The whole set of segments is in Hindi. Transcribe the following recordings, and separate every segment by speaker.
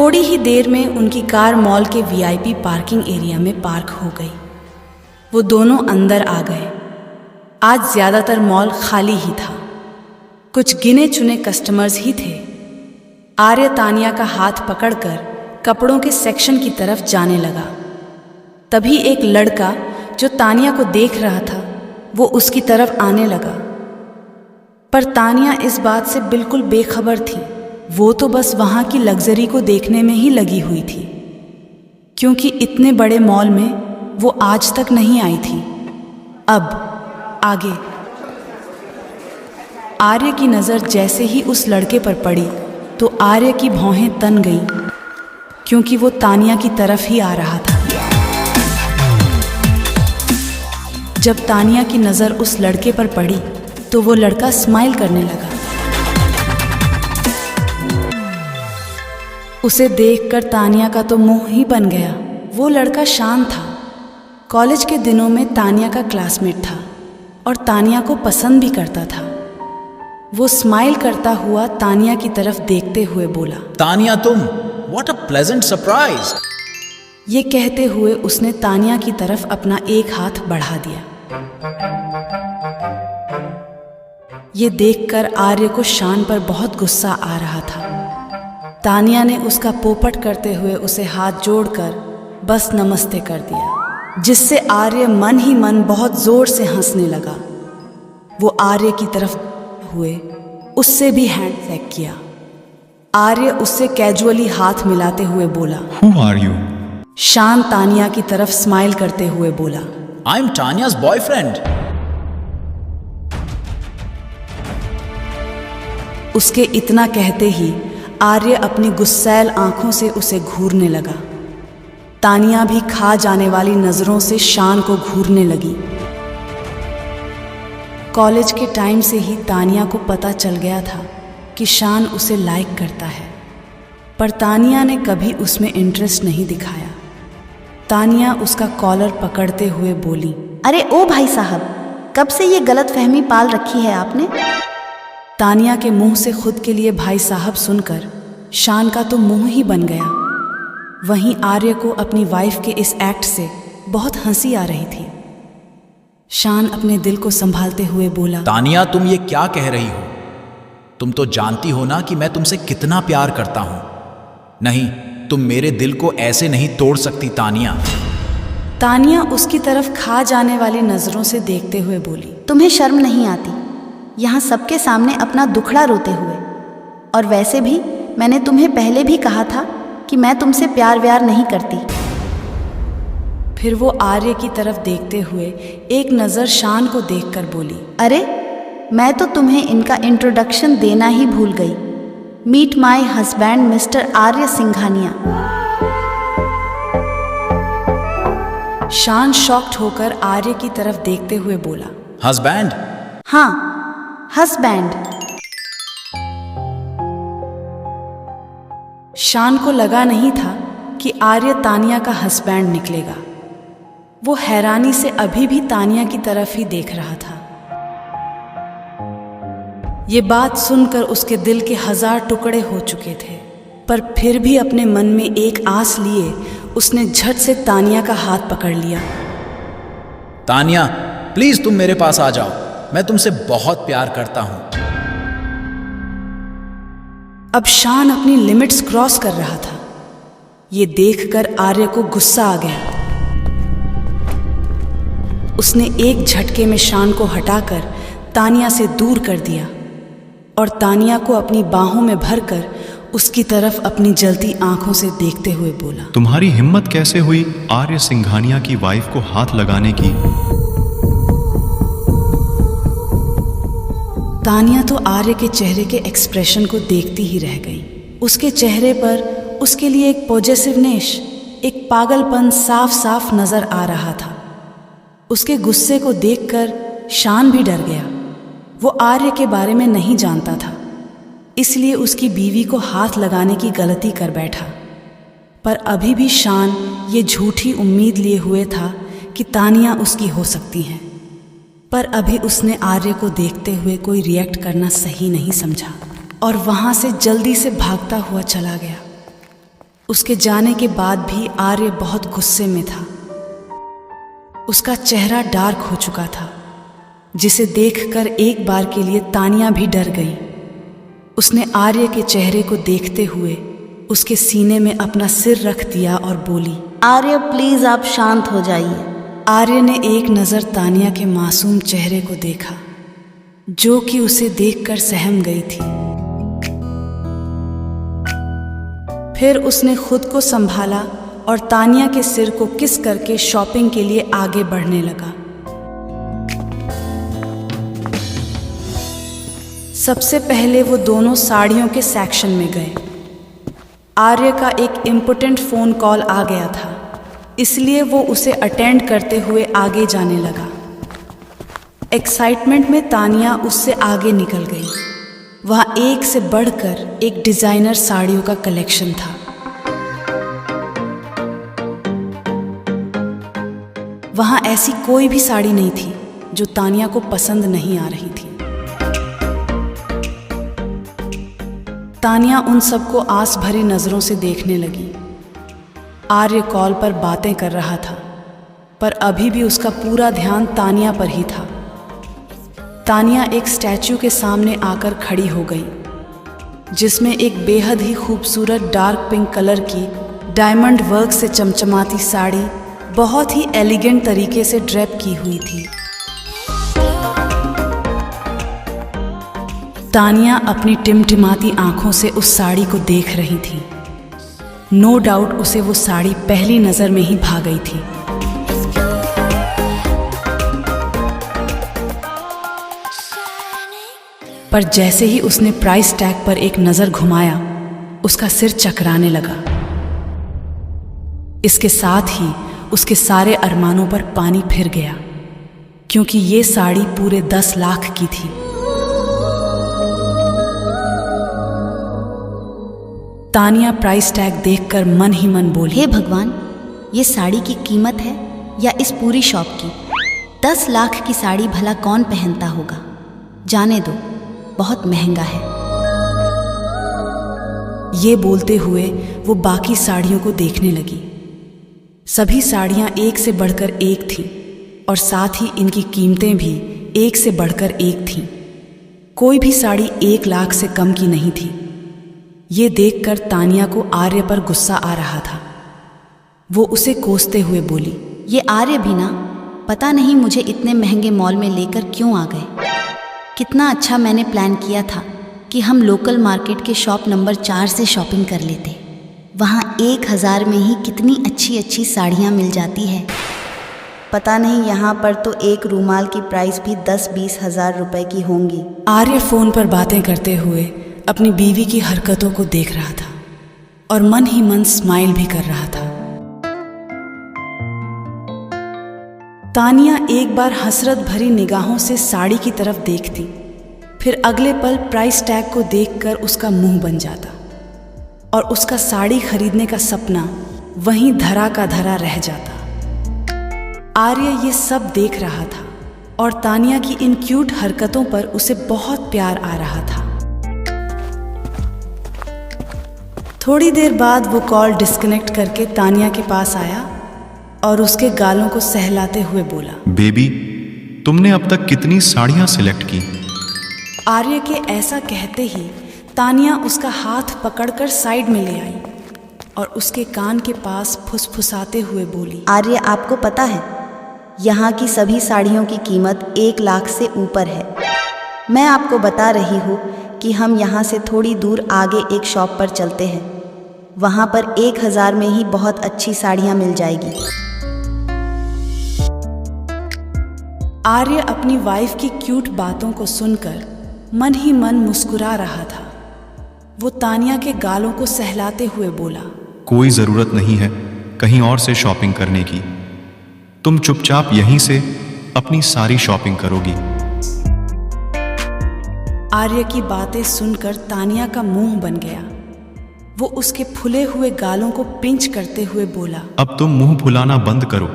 Speaker 1: थोड़ी ही देर में उनकी कार मॉल के वीआईपी पार्किंग एरिया में पार्क हो गई। वो दोनों अंदर आ गए। आज ज़्यादातर मॉल खाली ही था, कुछ गिने चुने कस्टमर्स ही थे। आर्य तानिया का हाथ पकड़कर कपड़ों के सेक्शन की तरफ जाने लगा। तभी एक लड़का जो तानिया को देख रहा था वो उसकी तरफ आने लगा, पर तानिया इस बात से बिल्कुल बेखबर थी। वो तो बस वहाँ की लग्जरी को देखने में ही लगी हुई थी, क्योंकि इतने बड़े मॉल में वो आज तक नहीं आई थी। अब आगे आर्य की नज़र जैसे ही उस लड़के पर पड़ी तो आर्य की भौहें तन गईं, क्योंकि वो तानिया की तरफ ही आ रहा था। जब तानिया की नज़र उस लड़के पर पड़ी तो वो लड़का स्माइल करने लगा। उसे देखकर तानिया का तो मुंह ही बन गया। वो लड़का शान था। कॉलेज के दिनों में तानिया का क्लासमेट था और तानिया को पसंद भी करता था। वो स्माइल करता हुआ तानिया की तरफ देखते हुए बोला,
Speaker 2: तानिया तुम, व्हाट अ प्लेजेंट सरप्राइज।
Speaker 1: ये कहते हुए उसने तानिया की तरफ अपना एक हाथ बढ़ा दिया। ये देखकर आर्य को शान पर बहुत गुस्सा आ रहा था। तानिया ने उसका पोपट करते हुए उसे हाथ जोड़कर बस नमस्ते कर दिया, जिससे आर्य मन ही मन बहुत जोर से हंसने लगा। वो आर्य की तरफ हुए उससे भी हैंड शेक किया। आर्य उससे कैजुअली हाथ मिलाते हुए बोला,
Speaker 3: Who are you?
Speaker 1: शान तानिया की तरफ स्माइल करते हुए बोला,
Speaker 2: आई एम तानिया's बॉयफ्रेंड।
Speaker 1: उसके इतना कहते ही आर्य अपनी गुस्सैल आंखों से उसे घूरने लगा। तानिया भी खा जाने वाली नजरों से शान को घूरने लगी। कॉलेज के टाइम से ही तानिया को पता चल गया था कि शान उसे लाइक करता है, पर तानिया ने कभी उसमें इंटरेस्ट नहीं दिखाया। तानिया उसका कॉलर पकड़ते हुए बोली,
Speaker 4: अरे ओ भाई साहब, कब से ये गलत फहमी पाल रखी है आपने?
Speaker 1: तानिया के मुंह से खुद के लिए भाई साहब सुनकर शान का तो मुंह ही बन गया। वहीं आर्य को अपनी वाइफ के इस एक्ट से बहुत हंसी आ रही थी। शान अपने दिल को संभालते हुए बोला,
Speaker 2: तानिया तुम ये क्या कह रही हो? तुम तो जानती हो ना कि मैं तुमसे कितना प्यार करता हूं। नहीं, तुम मेरे दिल को ऐसे नहीं तोड़ सकती तानिया।
Speaker 1: तानिया उसकी तरफ खा जाने वाली नजरों से देखते हुए बोली,
Speaker 4: तुम्हें शर्म नहीं आती यहाँ सबके सामने अपना दुखड़ा रोते हुए? और वैसे भी मैंने तुम्हें पहले भी कहा था कि मैं तुमसे प्यार व्यार नहीं करती।
Speaker 1: फिर वो आर्य की तरफ देखते हुए एक नज़र शान को देखकर बोली,
Speaker 4: अरे मैं तो तुम्हें इनका इंट्रोडक्शन देना ही भूल गई। मीट माय हस्बैंड मिस्टर आर्य सिंघानिया।
Speaker 1: शान शॉक्ड होकर आर्य की तरफ देखते हुए बोला,
Speaker 2: हस्बैंड?
Speaker 4: हाँ, हस्बैंड।
Speaker 1: शान को लगा नहीं था कि आर्य तानिया का हस्बैंड निकलेगा। वो हैरानी से अभी भी तानिया की तरफ ही देख रहा था। ये बात सुनकर उसके दिल के 1000 टुकड़े हो चुके थे, पर फिर भी अपने मन में एक आस लिए उसने झट से तानिया का हाथ पकड़ लिया।
Speaker 2: तानिया प्लीज तुम मेरे पास आ जाओ, मैं तुमसे बहुत प्यार करता हूं।
Speaker 1: अब शान अपनी लिमिट्स क्रॉस कर रहा था। ये देखकर आर्य को गुस्सा आ गया। उसने एक झटके में शान को हटाकर तानिया से दूर कर दिया और तानिया को अपनी बाहों में भरकर उसकी तरफ अपनी जलती आंखों से देखते हुए बोला,
Speaker 3: तुम्हारी हिम्मत कैसे हुई आर्य सिंघानिया की वाइफ को हाथ लगाने की?
Speaker 1: तानिया तो आर्य के चेहरे के एक्सप्रेशन को देखती ही रह गई। उसके चेहरे पर उसके लिए एक पॉजेसिवनेस, एक पागलपन साफ साफ नजर आ रहा था। उसके गुस्से को देखकर शान भी डर गया। वो आर्य के बारे में नहीं जानता था, इसलिए उसकी बीवी को हाथ लगाने की गलती कर बैठा। पर अभी भी शान ये झूठी उम्मीद लिए हुए था कि तानिया उसकी हो सकती है, पर अभी उसने आर्य को देखते हुए कोई रिएक्ट करना सही नहीं समझा और वहाँ से जल्दी से भागता हुआ चला गया। उसके जाने के बाद भी आर्य बहुत गुस्से में था। उसका चेहरा डार्क हो चुका था, जिसे देखकर एक बार के लिए तानिया भी डर गई। उसने आर्य के चेहरे को देखते हुए उसके सीने में अपना सिर रख दिया और बोली,
Speaker 4: आर्य प्लीज आप शांत हो जाइए।
Speaker 1: आर्य ने एक नज़र तानिया के मासूम चेहरे को देखा, जो कि उसे देखकर सहम गई थी। फिर उसने खुद को संभाला और तानिया के सिर को किस करके शॉपिंग के लिए आगे बढ़ने लगा। सबसे पहले वो दोनों साड़ियों के सेक्शन में गए। आर्य का एक इम्पोर्टेंट फ़ोन कॉल आ गया था, इसलिए वो उसे अटेंड करते हुए आगे जाने लगा। एक्साइटमेंट में तानिया उससे आगे निकल गई। वहाँ एक से बढ़कर एक डिज़ाइनर साड़ियों का कलेक्शन था। वहाँ ऐसी कोई भी साड़ी नहीं थी जो तानिया को पसंद नहीं आ रही थी। तानिया उन सबको आस भरी नज़रों से देखने लगी। आर्य कॉल पर बातें कर रहा था, पर अभी भी उसका पूरा ध्यान तानिया पर ही था। तानिया एक स्टैचू के सामने आकर खड़ी हो गई, जिसमें एक बेहद ही खूबसूरत डार्क पिंक कलर की डायमंड वर्क से चमचमाती साड़ी बहुत ही एलिगेंट तरीके से ड्रेप की हुई थी। तानिया अपनी टिमटिमाती आंखों से उस साड़ी को देख रही थी। नो डाउट उसे वो साड़ी पहली नज़र में ही भा गई थी। पर जैसे ही उसने प्राइस टैग पर एक नज़र घुमाया, उसका सिर चकराने लगा। इसके साथ ही उसके सारे अरमानों पर पानी फिर गया, क्योंकि ये साड़ी पूरे 10 लाख की थी। तानिया प्राइस टैग देखकर मन ही मन बोली,
Speaker 4: हे भगवान, ये साड़ी की कीमत है या इस पूरी शॉप की? 10 लाख की साड़ी भला कौन पहनता होगा? जाने दो, बहुत महंगा है।
Speaker 1: ये बोलते हुए वो बाकी साड़ियों को देखने लगी। सभी साड़ियाँ एक से बढ़कर एक थीं और साथ ही इनकी कीमतें भी एक से बढ़कर एक थीं। कोई भी साड़ी 1 लाख से कम की नहीं थी। ये देखकर तानिया को आर्य पर गुस्सा आ रहा था। वो उसे कोसते हुए बोली,
Speaker 4: ये आर्य भी ना, पता नहीं मुझे इतने महंगे मॉल में लेकर क्यों आ गए। कितना अच्छा मैंने प्लान किया था कि हम लोकल मार्केट के शॉप नंबर 4 से शॉपिंग कर लेते। वहाँ 1000 में ही कितनी अच्छी अच्छी साड़ियाँ मिल जाती है। पता नहीं यहाँ पर तो एक रूमाल की प्राइस भी 10-20 हज़ार रुपए की होंगी।
Speaker 1: आर्य फ़ोन पर बातें करते हुए अपनी बीवी की हरकतों को देख रहा था और मन ही मन स्माइल भी कर रहा था। तानिया एक बार हसरत भरी निगाहों से साड़ी की तरफ देखती, फिर अगले पल प्राइस टैग को देखकर उसका मुंह बन जाता और उसका साड़ी खरीदने का सपना वहीं धरा का धरा रह जाता। आर्य ये सब देख रहा था और तानिया की इन क्यूट हरकतों पर उसे बहुत प्यार आ रहा था। थोड़ी देर बाद वो कॉल डिस्कनेक्ट करके तानिया के पास आया और उसके गालों को सहलाते हुए बोला,
Speaker 3: बेबी, तुमने अब तक कितनी साड़ियाँ सिलेक्ट की?
Speaker 1: आर्य के ऐसा कहते ही तानिया उसका हाथ पकड़कर साइड में ले आई और उसके कान के पास फुसफुसाते हुए बोली,
Speaker 4: आर्य, आपको पता है यहाँ की सभी साड़ियों की कीमत 1 लाख से ऊपर है। मैं आपको बता रही हूँ कि हम यहाँ से थोड़ी दूर आगे एक शॉप पर चलते हैं। वहाँ पर 1000 में ही बहुत अच्छी साड़ियाँ मिल जाएगी।
Speaker 1: आर्य अपनी वाइफ की क्यूट बातों को सुनकर मन ही मन मुस्कुरा रहा था। वो तानिया के गालों को सहलाते हुए बोला,
Speaker 3: कोई ज़रूरत नहीं है कहीं और से शॉपिंग करने की। तुम चुपचाप यहीं से अपनी सारी शॉपिंग करोगी।
Speaker 1: आर्य की बातें सुनकर तानिया का मुंह बन गया। वो उसके फुले हुए गालों को पिंच करते हुए बोला,
Speaker 3: अब तुम मुंह फुलाना बंद करो।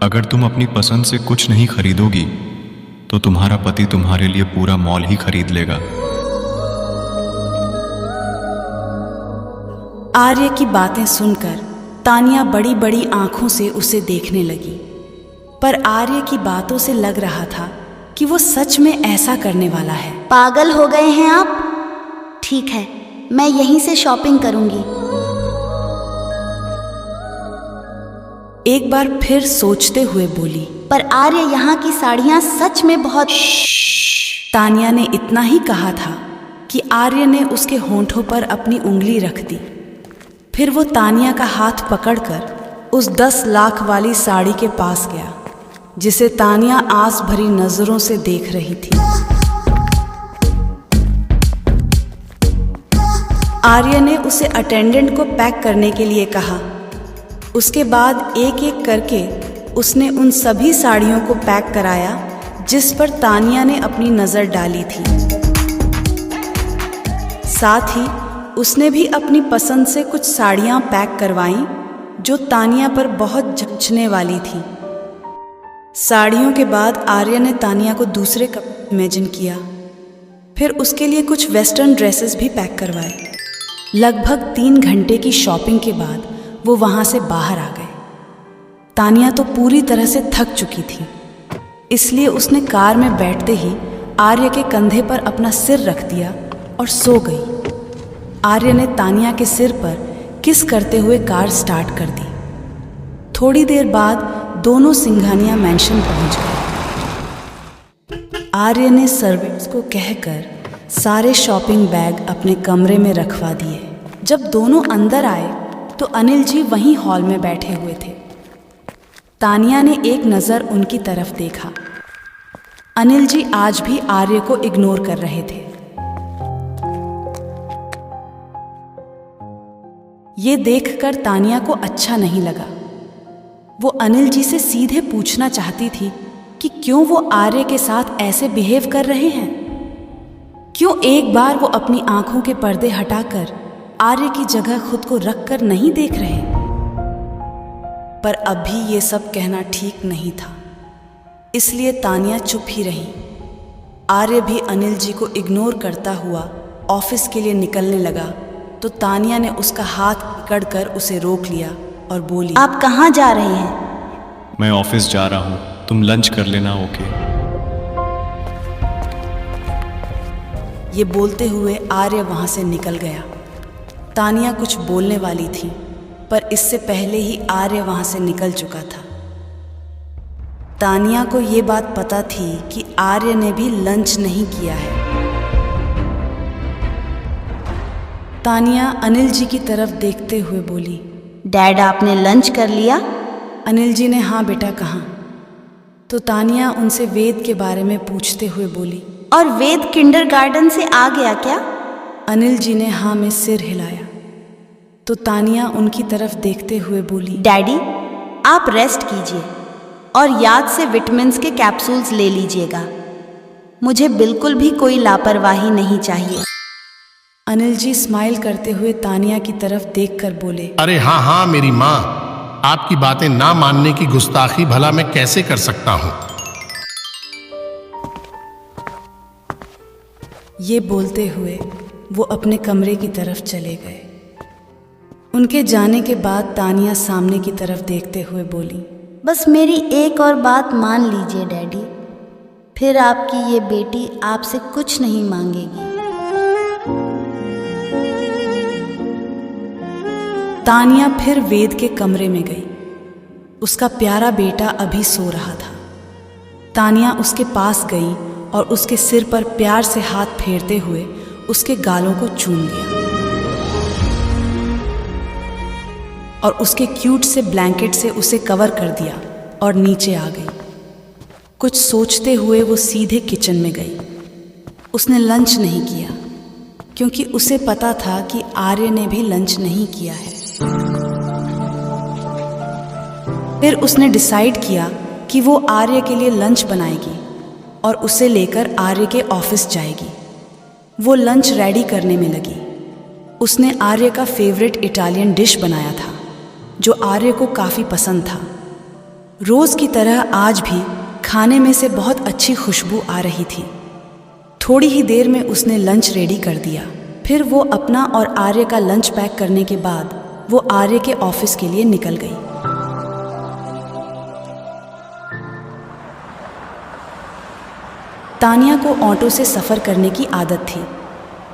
Speaker 3: अगर तुम अपनी पसंद से कुछ नहीं खरीदोगी तो तुम्हारा पति तुम्हारे लिए पूरा मॉल ही खरीद लेगा।
Speaker 1: आर्य की बातें सुनकर तानिया बड़ी बड़ी आंखों से उसे देखने लगी, पर आर्य की बातों से लग रहा था कि वो सच में ऐसा करने वाला है।
Speaker 4: पागल हो गए हैं आप? ठीक है, मैं यहीं से शॉपिंग करूंगी।
Speaker 1: एक बार फिर सोचते हुए बोली,
Speaker 4: पर आर्य, यहाँ की साड़ियाँ सच में बहुत।
Speaker 1: तानिया ने इतना ही कहा था कि आर्य ने उसके होंठों पर अपनी उंगली रख दी। फिर वो तानिया का हाथ पकड़कर उस 10 लाख वाली साड़ी के पास गया, जिसे तानिया आस भरी नजरों से देख रही थी। आर्य ने उसे अटेंडेंट को पैक करने के लिए कहा। उसके बाद एक एक करके उसने उन सभी साड़ियों को पैक कराया जिस पर तानिया ने अपनी नज़र डाली थी। साथ ही उसने भी अपनी पसंद से कुछ साड़ियाँ पैक करवाईं जो तानिया पर बहुत जचने वाली थी। साड़ियों के बाद आर्य ने तानिया को दूसरे कपड़े इमेजिन किया। फिर उसके लिए कुछ वेस्टर्न ड्रेसेस भी पैक करवाए। लगभग 3 घंटे की शॉपिंग के बाद वो वहाँ से बाहर आ गए। तानिया तो पूरी तरह से थक चुकी थी, इसलिए उसने कार में बैठते ही आर्य के कंधे पर अपना सिर रख दिया और सो गई। आर्य ने तानिया के सिर पर किस करते हुए कार स्टार्ट कर दी। थोड़ी देर बाद दोनों सिंघानिया मैंशन पहुंच गए। आर्य ने सर्वेंट्स को कहकर सारे शॉपिंग बैग अपने कमरे में रखवा दिए। जब दोनों अंदर आए तो अनिल जी वहीं हॉल में बैठे हुए थे। तानिया ने एक नज़र उनकी तरफ देखा। अनिल जी आज भी आर्य को इग्नोर कर रहे थे। ये देखकर तानिया को अच्छा नहीं लगा। वो अनिल जी से सीधे पूछना चाहती थी कि क्यों वो आर्य के साथ ऐसे बिहेव कर रहे हैं। क्यों एक बार वो अपनी आंखों के पर्दे हटाकर आर्य की जगह खुद को रखकर नहीं देख रहे। पर अभी ये सब कहना ठीक नहीं था, इसलिए तानिया चुप ही रही। आर्य भी अनिल जी को इग्नोर करता हुआ ऑफिस के लिए निकलने लगा तो तानिया ने उसका हाथ पकड़कर उसे रोक लिया और बोली,
Speaker 4: आप कहाँ जा रहे हैं?
Speaker 3: मैं ऑफिस जा रहा हूँ, तुम लंच कर लेना। ओके।
Speaker 1: ये बोलते हुए आर्य वहाँ से निकल गया। तानिया कुछ बोलने वाली थी, पर इससे पहले ही आर्य वहाँ से निकल चुका था। तानिया को ये बात पता थी कि आर्य ने भी लंच नहीं किया है। तानिया अनिल जी की तरफ देखते हुए बोली,
Speaker 4: डैड, आपने लंच कर लिया?
Speaker 1: अनिल जी ने हाँ बेटा कहा। तो तानिया उनसे वेद के बारे में पूछते हुए बोली,
Speaker 4: और वेद किंडरगार्टन से आ गया क्या?
Speaker 1: अनिल जी ने हाँ में सिर हिलाया। तो तानिया उनकी तरफ देखते हुए बोली,
Speaker 4: डैडी, आप रेस्ट कीजिए और याद से विटामिन्स के कैप्सूल्स ले लीजिएगा। मुझे बिल्कुल भी कोई लापरवाही नहीं चाहिए।
Speaker 1: अनिल जी स्माइल करते हुए तानिया की तरफ देखकर बोले,
Speaker 5: अरे हाँ हाँ मेरी माँ, आपकी बातें ना मानने की गुस्ताखी भला मैं कैसे कर सकता हूँ।
Speaker 1: ये बोलते हुए वो अपने कमरे की तरफ चले गए। उनके जाने के बाद तानिया सामने की तरफ देखते हुए बोली,
Speaker 4: बस मेरी एक और बात मान लीजिए डैडी, फिर आपकी ये बेटी आपसे कुछ नहीं मांगेगी।
Speaker 1: तानिया फिर वेद के कमरे में गई। उसका प्यारा बेटा अभी सो रहा था। तानिया उसके पास गई और उसके सिर पर प्यार से हाथ फेरते हुए उसके गालों को चूम लिया और उसके क्यूट से ब्लैंकेट से उसे कवर कर दिया और नीचे आ गई। कुछ सोचते हुए वो सीधे किचन में गई। उसने लंच नहीं किया क्योंकि उसे पता था कि आर्य ने भी लंच नहीं किया है। फिर उसने डिसाइड किया कि वो आर्य के लिए लंच बनाएगी और उसे लेकर आर्य के ऑफिस जाएगी। वो लंच रेडी करने में लगी। उसने आर्य का फेवरेट इटालियन डिश बनाया था जो आर्य को काफ़ी पसंद था। रोज़ की तरह आज भी खाने में से बहुत अच्छी खुशबू आ रही थी। थोड़ी ही देर में उसने लंच रेडी कर दिया फिर वो अपना और आर्य का लंच पैक करने के बाद वो आर्य के ऑफिस के लिए निकल गई। तानिया को ऑटो से सफ़र करने की आदत थी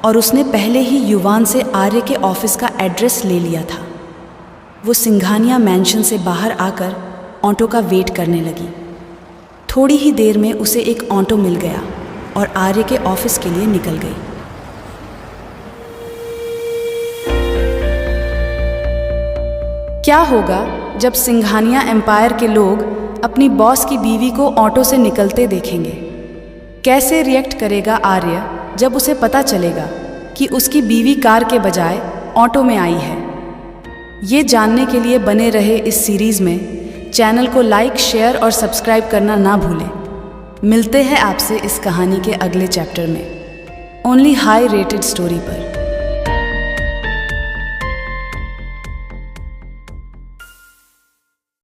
Speaker 1: और उसने पहले ही युवान से आर्य के ऑफिस का एड्रेस ले लिया था। वो सिंघानिया मैंशन से बाहर आकर ऑटो का वेट करने लगी। थोड़ी ही देर में उसे एक ऑटो मिल गया और आर्य के ऑफिस के लिए निकल गई। क्या होगा जब सिंघानिया एम्पायर के लोग अपनी बॉस की बीवी को ऑटो से निकलते देखेंगे? कैसे रिएक्ट करेगा आर्य जब उसे पता चलेगा कि उसकी बीवी कार के बजाय ऑटो में आई है? ये जानने के लिए बने रहे इस सीरीज़ में। चैनल को लाइक, शेयर और सब्सक्राइब करना ना भूलें। मिलते हैं आपसे इस कहानी के अगले चैप्टर में ओनली हाई रेटेड स्टोरी पर।